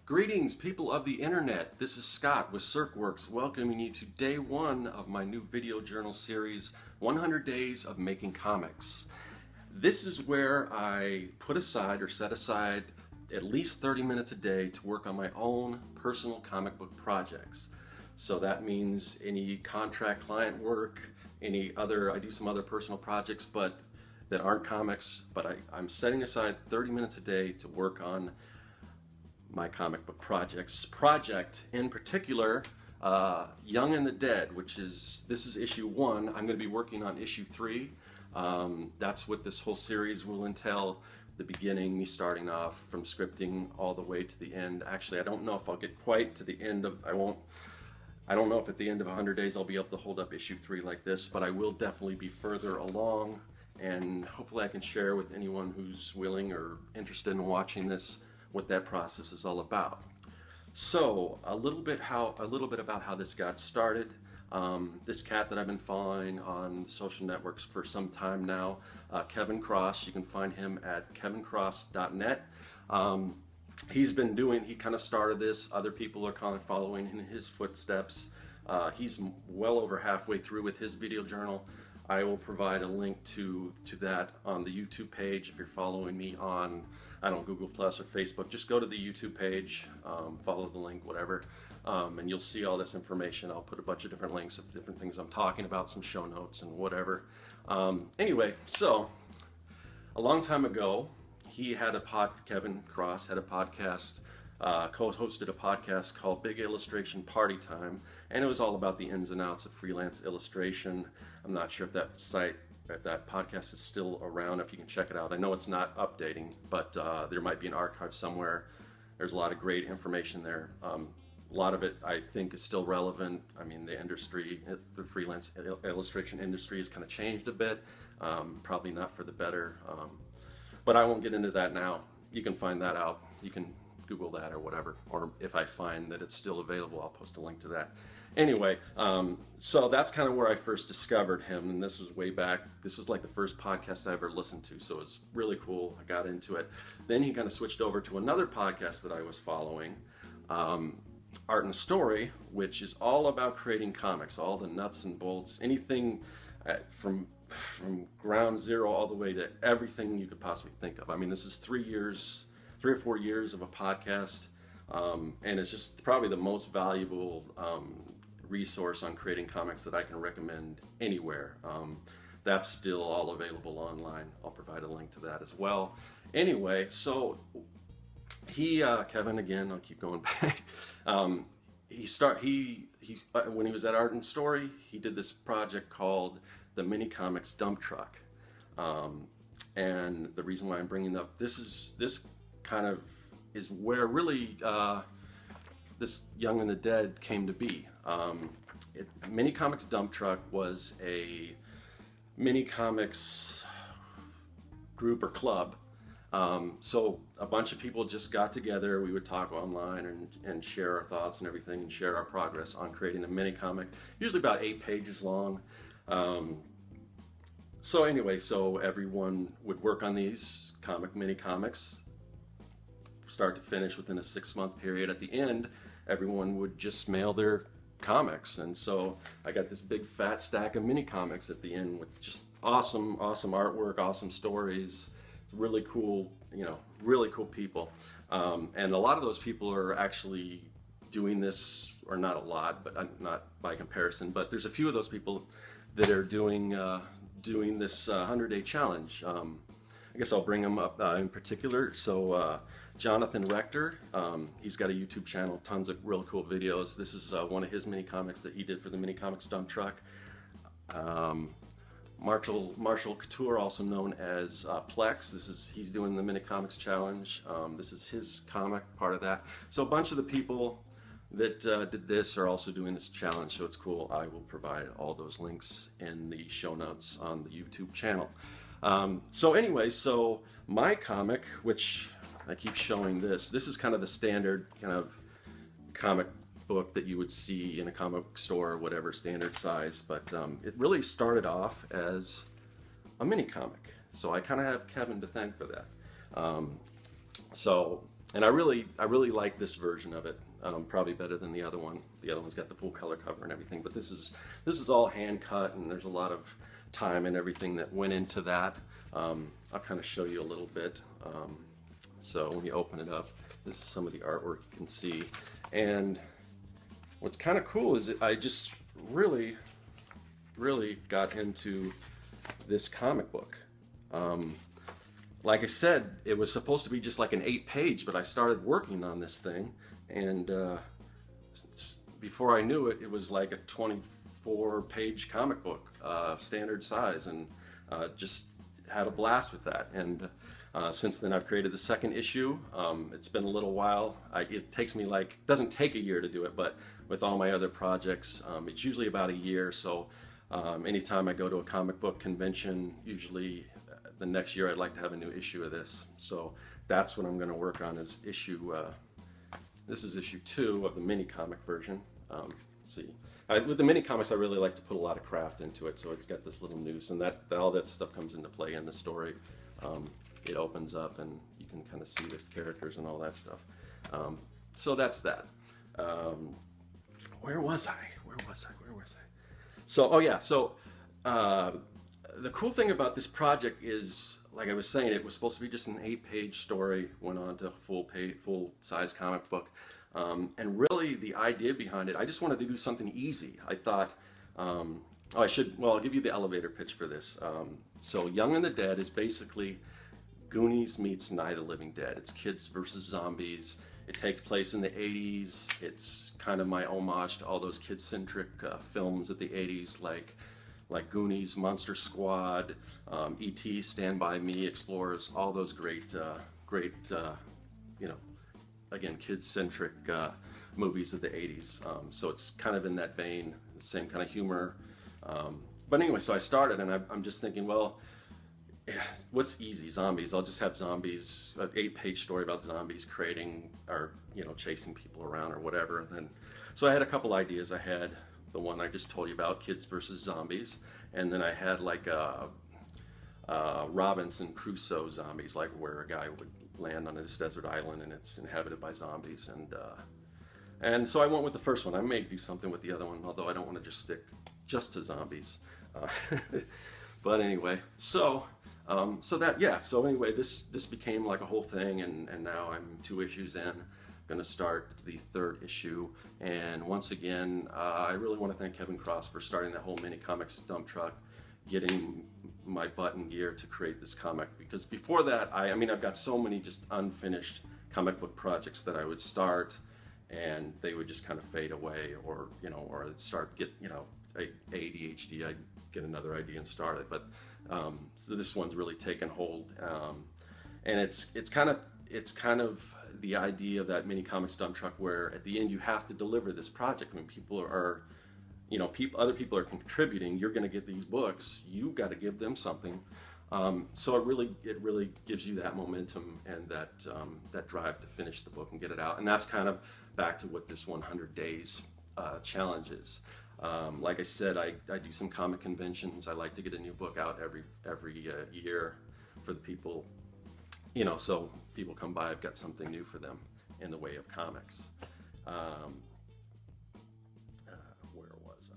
Greetings, people of the internet. This is Scott with CircWorks, welcoming you to day one of my new video journal series, 100 Days of Making Comics. This is where I put aside or set aside at least 30 minutes a day to work on my own personal comic book projects. So that means any contract client work, I do some other personal projects but that aren't comics, but I'm setting aside 30 minutes a day to work on my comic book projects. Project in particular, Young and the Dead, this is issue 1. I'm going to be working on issue 3. That's what this whole series will entail. The beginning, me starting off from scripting all the way to the end. Actually, I don't know if I'll get quite to the end of, I don't know if at the end of 100 days I'll be able to hold up issue 3 like this, but I will definitely be further along, and hopefully I can share with anyone who's willing or interested in watching this what that process is all about. So a little bit about how this got started. This cat that I've been following on social networks for some time now, Kevin Cross. You can find him at kevincross.net. He kind of started this. Other people are kind of following in his footsteps. He's well over halfway through with his video journal. I will provide a link to that on the YouTube page. If you're following me on, Google Plus or Facebook, just go to the YouTube page, follow the link, whatever, and you'll see all this information. I'll put a bunch of different links of different things I'm talking about, some show notes and whatever. Anyway, so a long time ago, Kevin Cross had a podcast, co-hosted a podcast called Big Illustration Party Time, and it was all about the ins and outs of freelance illustration. I'm not sure if that podcast is still around, if you can check it out. I know it's not updating, but there might be an archive somewhere. There's a lot of great information there. A lot of it I think is still relevant. I mean, the freelance illustration industry has kind of changed a bit, probably not for the better, but I won't get into that now. You can find that out. You can Google that or whatever, or if I find that it's still available, I'll post a link to that. Anyway, so that's kind of where I first discovered him, and this was way back. This was like the first podcast I ever listened to, so it was really cool. I got into it. Then he kind of switched over to another podcast that I was following, Art and Story, which is all about creating comics, all the nuts and bolts, anything from ground zero all the way to everything you could possibly think of. I mean, this is 3 or 4 years of a podcast, and it's just probably the most valuable resource on creating comics that I can recommend anywhere. That's still all available online. I'll provide a link to that as well. Anyway, so Kevin, again, I'll keep going back. When he was at Art and Story, he did this project called the Mini Comics Dump Truck. And the reason why I'm bringing up this kind of is where really this Young and the Dead came to be. Mini Comics Dump Truck was a mini comics group or club. So a bunch of people just got together. We would talk online and share our thoughts and everything, and share our progress on creating a mini comic, usually about 8 pages long. So anyway, so everyone would work on these mini comics, start to finish within a 6-month period. At the end, everyone would just mail their comics, and so I got this big fat stack of mini comics at the end with just awesome artwork, awesome stories, really cool, really cool people, and a lot of those people are actually doing this, or not a lot, but not by comparison, but there's a few of those people that are doing this 100-day challenge. I guess I'll bring them up in particular. So Jonathan Rector, he's got a YouTube channel, tons of real cool videos. This is one of his mini comics that he did for the Mini Comics Dump Truck. Marshall Couture, also known as Plex, he's doing the Mini Comics Challenge. This is his comic, part of that. So a bunch of the people that did this are also doing this challenge, so it's cool. I will provide all those links in the show notes on the YouTube channel. So anyway, so my comic, which I keep showing this is kind of the standard kind of comic book that you would see in a comic book store or whatever, standard size. But it really started off as a mini comic. So I kind of have Kevin to thank for that. And I really like this version of it. Probably better than the other one. The other one's got the full color cover and everything, but this is all hand cut, and there's a lot of time and everything that went into that. I'll kind of show you a little bit. So when you open it up, this is some of the artwork you can see. And what's kind of cool is I just really got into this comic book. Like I said, it was supposed to be just like an 8-page, but I started working on this thing, and before I knew it, it was like a 24-page comic book, standard size, and just had a blast with that. And since then, I've created the second issue. It's been a little while. It takes me doesn't take a year to do it, but with all my other projects, it's usually about a year. So anytime I go to a comic book convention, usually the next year I'd like to have a new issue of this. So that's what I'm going to work on, is issue, this is issue 2 of the mini comic version. See, with the mini comics, I really like to put a lot of craft into it. So it's got this little noose, and all that stuff comes into play in the story. It opens up and you can kind of see the characters and all that stuff. So that's that. Where was I? So, oh yeah, so the cool thing about this project is, like I was saying, it was supposed to be just an 8-page story, went on to a full-size comic book. And really the idea behind it, I just wanted to do something easy. I thought, I'll give you the elevator pitch for this. So Young and the Dead is basically Goonies meets Night of the Living Dead. It's kids versus zombies. It takes place in the 80s. It's kind of my homage to all those kid-centric films of the 80s, like Goonies, Monster Squad, E.T., Stand By Me, Explorers, all those great, again, kid-centric movies of the 80s. So it's kind of in that vein, the same kind of humor. But anyway, so I started, and I'm just thinking, well, what's easy? Zombies. I'll just have zombies, an 8-page story about zombies creating or chasing people around or whatever. And then, so I had a couple ideas. I had the one I just told you about, kids versus zombies, and then I had like a Robinson Crusoe zombies, like where a guy would land on this desert island and it's inhabited by zombies. And so I went with the first one. I may do something with the other one, although I don't want to just stick just to zombies. But anyway, so anyway, this became like a whole thing, and now I'm 2 issues in. Going to start the 3rd issue, and once again, I really want to thank Kevin Cross for starting that whole mini comics dump truck, getting my butt in gear to create this comic. Because before that, I've got so many just unfinished comic book projects that I would start, and they would just kind of fade away, or I'd start ADHD, I'd get another idea and start it. But so this one's really taken hold, and it's kind of the idea of that mini comics dump truck, where at the end you have to deliver this project. When people are, other people are contributing, you're going to get these books. You've got to give them something. So it really gives you that momentum and that drive to finish the book and get it out. And that's kind of back to what this 100 days challenge is. Like I said, I do some comic conventions. I like to get a new book out every year for the people. So people come by, I've got something new for them in the way of comics. Where was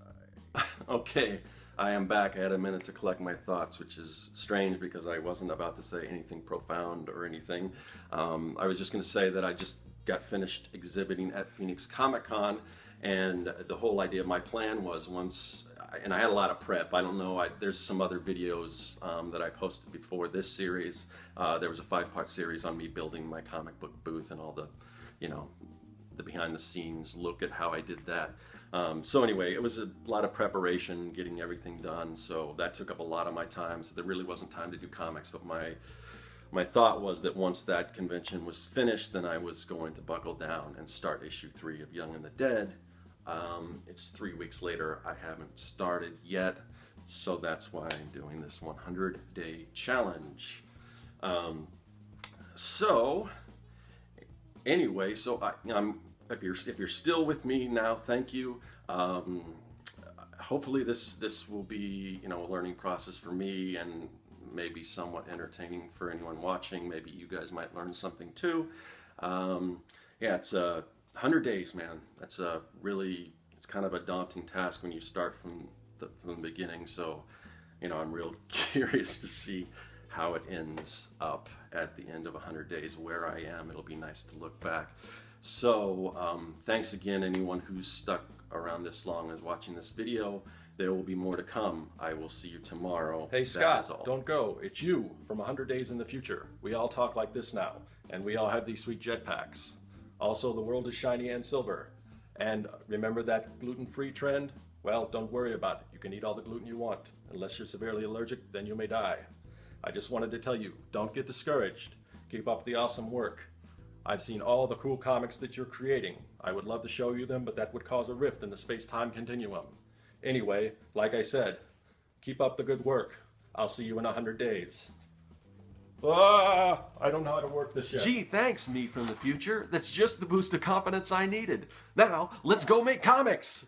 I? Okay, I am back. I had a minute to collect my thoughts, which is strange because I wasn't about to say anything profound or anything. I was just going to say that I just got finished exhibiting at Phoenix Comic Con, and the whole idea of my plan was and I had a lot of prep. I don't know, there's some other videos that I posted before this series. There was a 5-part series on me building my comic book booth and all the, the behind the scenes look at how I did that. So anyway, it was a lot of preparation, getting everything done. So that took up a lot of my time. So there really wasn't time to do comics, but my thought was that once that convention was finished, then I was going to buckle down and start issue 3 of Young and the Dead. It's 3 weeks later. I haven't started yet, so that's why I'm doing this 100-day challenge. So anyway, so I'm if you're still with me now, thank you. Hopefully this will be, you know, a learning process for me and maybe somewhat entertaining for anyone watching. Maybe you guys might learn something too. Yeah, it's 100 days, man. That's it's kind of a daunting task when you start from the beginning. So, you know, I'm real curious to see how it ends up at the end of 100 days, where I am. It'll be nice to look back. So thanks again, anyone who's stuck around this long as watching this video. There will be more to come. I will see you tomorrow. Hey Scott, don't go. It's you from 100 days in the future. We all talk like this now, and we all have these sweet jetpacks. Also, the world is shiny and silver. And remember that gluten-free trend? Well, don't worry about it. You can eat all the gluten you want. Unless you're severely allergic, then you may die. I just wanted to tell you, don't get discouraged. Keep up the awesome work. I've seen all the cool comics that you're creating. I would love to show you them, but that would cause a rift in the space-time continuum. Anyway, like I said, keep up the good work. I'll see you in 100 days. I don't know how to work this yet. Gee, thanks, me from the future. That's just the boost of confidence I needed. Now, let's go make comics!